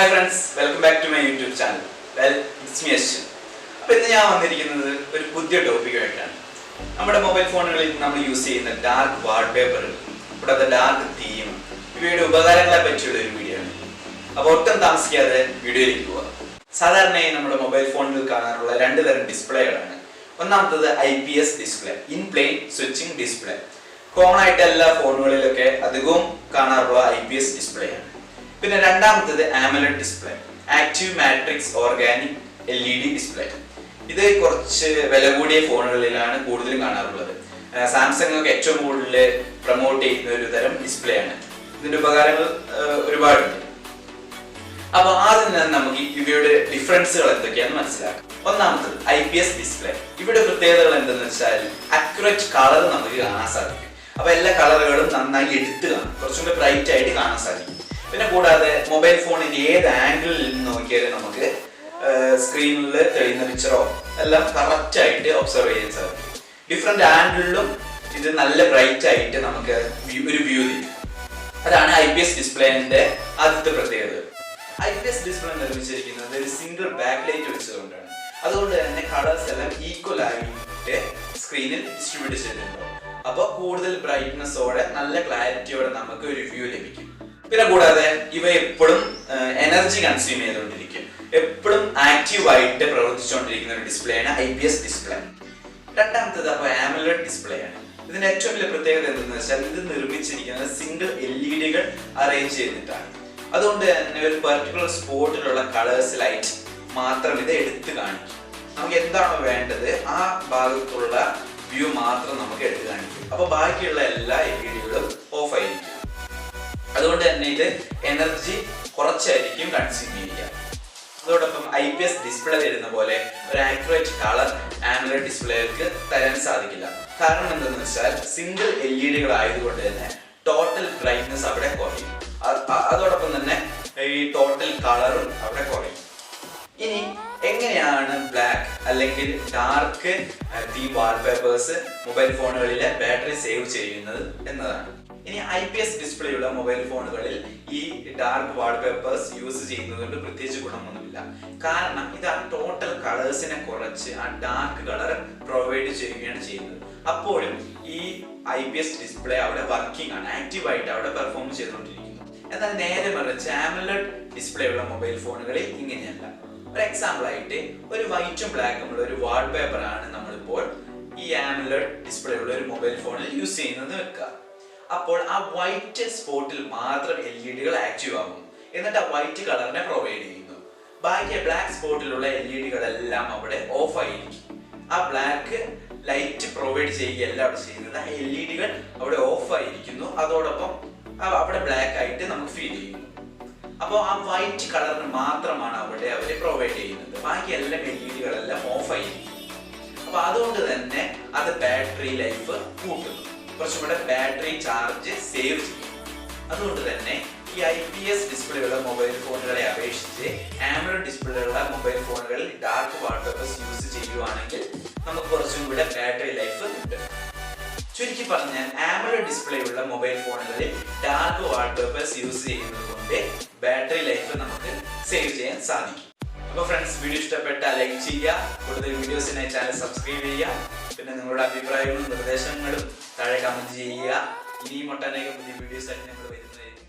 Hi friends, welcome back to my YouTube channel. Well, it's me Ashwin. അപ്പോൾ ഇന്ന് ഞാൻ വന്നിരിക്കുന്നത് ഒരു പുതിയ ടോപ്പിക്കായിട്ടാണ്. നമ്മുടെ മൊബൈൽ ഫോണുകളിൽ നമ്മൾ യൂസ് ചെയ്യുന്ന ഡാർക്ക് വാൾപേപ്പറുകൾ, കൂടാതെ ഡാർക്ക് തീം, ഇവയുടെ ഉപകാരങ്ങളെ പറ്റിയുള്ള ഒരു വീഡിയോ ആണ്. അപ്പോൾ ഒട്ടും താമസിക്കാതെ വീഡിയോയിലേക്ക് പോകാം. സാധാരണയായി നമ്മുടെ മൊബൈൽ ഫോണുകളിൽ കാണാറുള്ള രണ്ട് തരം ഡിസ്പ്ലേകളാണ്. ഒന്നാമത്തത് IPS display, in plane switching display. Common ആയിട്ട് എല്ലാ ഫോണുകളിലൊക്കെ അധികവും കാണാറുള്ള IPS ഡിസ്പ്ലേ ആണ്. പിന്നെ രണ്ടാമത്തത് AMOLED display, active matrix organic LED display. ഇത് കുറച്ച് വില കൂടിയ ഫോണുകളിലാണ് കൂടുതലും കാണാറുള്ളത്. സാംസങ് ഒക്കെ ഏറ്റവും കൂടുതൽ പ്രൊമോട്ട് ചെയ്യുന്ന ഒരു തരം ഡിസ്പ്ലേ ആണ്. ഇതിന്റെ ഉപകാരങ്ങൾ ഒരുപാടുണ്ട്. അപ്പോൾ ആദ്യം തന്നെ നമുക്ക് ഇവയുടെ ഡിഫറൻസുകൾ എന്തൊക്കെയാണെന്ന് മനസ്സിലാക്കാം. ഒന്നാമത്തത് IPS ഡിസ്പ്ലേ. ഇവിടെ പ്രത്യേകതകൾ എന്തെന്ന് വെച്ചാൽ അക്യുറേറ്റ് കളർ നമുക്ക് കാണാൻ സാധിക്കും. അപ്പൊ എല്ലാ കളറുകളും നന്നായി എടുത്ത് കാണും, കുറച്ചും കൂടി ബ്രൈറ്റ് ആയിട്ട് കാണാൻ സാധിക്കും. പിന്നെ കൂടാതെ മൊബൈൽ ഫോണിന്റെ ഏത് ആംഗിളിൽ നിന്ന് നോക്കിയാലും നമുക്ക് സ്ക്രീനിൽ തെളിയുന്ന പിക്ചറോ എല്ലാം കറക്റ്റ് ആയിട്ട് ഒബ്സർവ് ചെയ്യാൻ സാധിക്കും. ഡിഫറെന്റ് ആംഗിളിലും ഇത് നല്ല ബ്രൈറ്റ് ആയിട്ട് നമുക്ക് ഒരു വ്യൂ തരും. അതാണ് IPS ഡിസ്പ്ലേന്റെ ആദ്യത്തെ പ്രത്യേകത. IPS ഡിസ്പ്ലേ നിർമ്മിച്ചിരിക്കുന്നത് ഒരു സിംഗിൾ ബാക്ക് ലൈറ്റ് വെച്ചുകൊണ്ടാണ്. അതുകൊണ്ട് തന്നെ കളേഴ്സ് എല്ലാം ഈക്വൽ ആയിട്ട് സ്ക്രീനിൽ ഡിസ്ട്രിബ്യൂട്ട് ചെയ്തിട്ടുണ്ടാവും. അപ്പോൾ കൂടുതൽ ബ്രൈറ്റ്നെസ്സോടെ നല്ല ക്ലാരിറ്റിയോടെ നമുക്ക് ഒരു വ്യൂ ലഭിക്കും. പിന്നെ കൂടാതെ ഇവ എപ്പോഴും എനർജി കൺസ്യൂം ചെയ്തുകൊണ്ടിരിക്കും, എപ്പോഴും ആക്റ്റീവ് ആയിട്ട് പ്രവർത്തിച്ചുകൊണ്ടിരിക്കുന്ന ഒരു ഡിസ്പ്ലേ ആണ് IPS ഡിസ്പ്ലേ. രണ്ടാമത്തേത് അപ്പോൾ AMOLED ഡിസ്പ്ലേ ആണ്. ഇതിന്റെ ഏറ്റവും വലിയ പ്രത്യേകത എന്തെന്ന് വെച്ചാൽ ഇത് നിർമ്മിച്ചിരിക്കുന്നത് സിംഗിൾ LEDകൾ അറേഞ്ച് ചെയ്തിട്ടാണ്. അതുകൊണ്ട് തന്നെ ഒരു പെർട്ടിക്കുലർ സ്പോട്ടിലുള്ള കളേഴ്സ് ലൈറ്റ് മാത്രം ഇത് എടുത്ത് കാണിക്കും. നമുക്ക് എന്താണോ വേണ്ടത് ആ ഭാഗത്തുള്ള വ്യൂ മാത്രം നമുക്ക് എടുത്ത് കാണിക്കും. അപ്പൊ ബാക്കിയുള്ള എല്ലാ LEDകളും ഓഫ് ആയിരിക്കും. അതുകൊണ്ട് തന്നെ ഇത് എനർജി കുറച്ചായിരിക്കും കൺസ്യൂം ചെയ്യുക. അതോടൊപ്പം IPS ഡിസ്പ്ലേ തരുന്ന പോലെ ഒരു ആക്യുറേറ്റ് കളർ AMOLED ഡിസ്പ്ലേക്ക് തരാൻ സാധിക്കില്ല. കാരണം എന്തെന്ന് വെച്ചാൽ സിംഗിൾ LEDകൾ ആയതുകൊണ്ട് തന്നെ ടോട്ടൽ ബ്രൈറ്റ്നസ് അവിടെ കുറയും. അതോടൊപ്പം തന്നെ ഈ ടോട്ടൽ കളറും അവിടെ കുറയും. ഇനി എങ്ങനെയാണ് ബ്ലാക്ക് അല്ലെങ്കിൽ ഡാർക്ക് തീം വാൾപേപ്പേഴ്സ് മൊബൈൽ ഫോണുകളിലെ ബാറ്ററി സേവ് ചെയ്യുന്നത് എന്നതാണ്. ഇനി IPS ഡിസ്പ്ലേ ഉള്ള മൊബൈൽ ഫോണുകളിൽ ഈ ഡാർക്ക് വാൾപേപ്പേഴ്സ് യൂസ് ചെയ്യുന്നതുകൊണ്ട് പ്രത്യേകിച്ച് ഗുണമൊന്നുമില്ല. കാരണം ഇത് ആ ടോട്ടൽ കളേഴ്സിനെ കുറച്ച് ആ ഡാർക്ക് കളർ പ്രൊവൈഡ് ചെയ്യുകയാണ് ചെയ്യുന്നത്. അപ്പോഴും ഈ IPS ഡിസ്പ്ലേ അവിടെ വർക്കിംഗ് ആണ്, ആക്റ്റീവ് ആയിട്ട് അവിടെ പെർഫോം ചെയ്തുകൊണ്ടിരിക്കുന്നു. എന്നാൽ നേരെ മറിച്ച് AMOLED ഡിസ്പ്ലേ ഉള്ള മൊബൈൽ ഫോണുകളിൽ ഇങ്ങനെയല്ല. ഒരു എക്സാമ്പിൾ ആയിട്ട് ഒരു വൈറ്റും ബ്ലാക്കും ഉള്ള ഒരു വാൾപേപ്പർ ആണ് നമ്മളിപ്പോൾ ഈ AMOLED ഡിസ്പ്ലേ ഉള്ള ഒരു മൊബൈൽ ഫോണിൽ യൂസ് ചെയ്യുന്നത് വെക്കുക. അപ്പോൾ ആ വൈറ്റ് സ്പോട്ടിൽ മാത്രം LEDകൾ ആക്റ്റീവ് ആകും, എന്നിട്ട് ആ വൈറ്റ് കളറിനെ പ്രൊവൈഡ് ചെയ്യുന്നു. ബാക്കി ബ്ലാക്ക് സ്പോട്ടിലുള്ള LEDകളെല്ലാം അവിടെ ഓഫ് ആയിരിക്കും. ആ ബ്ലാക്ക് ലൈറ്റ് പ്രൊവൈഡ് ചെയ്യുകയല്ല അവിടെ ചെയ്യുന്നത്, ആ LEDകൾ അവിടെ ഓഫ് ആയിരിക്കുന്നു. അതോടൊപ്പം അവിടെ ബ്ലാക്ക് ആയിട്ട് നമുക്ക് ഫീൽ ചെയ്യുന്നു. അപ്പോൾ ആ വൈറ്റ് കളറിന് മാത്രമാണ് അവിടെ അവര് പ്രൊവൈഡ് ചെയ്യുന്നത്, ബാക്കി എല്ലാ LEDകളെല്ലാം ഓഫ് ആയിരിക്കും. അപ്പൊ അതുകൊണ്ട് തന്നെ അത് ബാറ്ററി ലൈഫ് കൂട്ടുന്നു, കുറച്ചും കൂടെ ബാറ്ററി ചാർജ് സേവ് ചെയ്യും. അതുകൊണ്ട് തന്നെ ഈ IPS ഡിസ്പ്ലേ ഉള്ള മൊബൈൽ ഫോണുകളെ അപേക്ഷിച്ച് AMOLED ഡിസ്പ്ലേ ഉള്ള മൊബൈൽ ഫോണുകളിൽ ഡാർക്ക് വാൾപേപ്പേഴ്സ് യൂസ് ചെയ്യുവാണെങ്കിൽ നമുക്ക് കുറച്ചും കൂടെ ബാറ്ററി ലൈഫ് കിട്ടും. ചുരുക്കി പറഞ്ഞാൽ AMOLED ഡിസ്പ്ലേ ഉള്ള മൊബൈൽ ഫോണുകളിൽ ഡാർക്ക് വാൾപേപ്പേഴ്സ് യൂസ് ചെയ്യുന്നത് കൊണ്ട് ബാറ്ററി ലൈഫ് നമുക്ക് സേവ് ചെയ്യാൻ സാധിക്കും. അപ്പോൾ ഫ്രണ്ട്സ്, വീഡിയോ ഇഷ്ടപ്പെട്ടാൽ ലൈക്ക് ചെയ്യുക, കൂടുതൽ വീഡിയോസിനായി ചാനൽ സബ്സ്ക്രൈബ് ചെയ്യുക. പിന്നെ നിങ്ങളുടെ അഭിപ്രായങ്ങളും നിർദ്ദേശങ്ങളും താഴെ കമന്റ് ചെയ്യുക. ഇനിയും ഒട്ടനേകം പുതിയ വീഡിയോസ് ആയിട്ട് ഞങ്ങൾ വരുന്നതായിരിക്കും.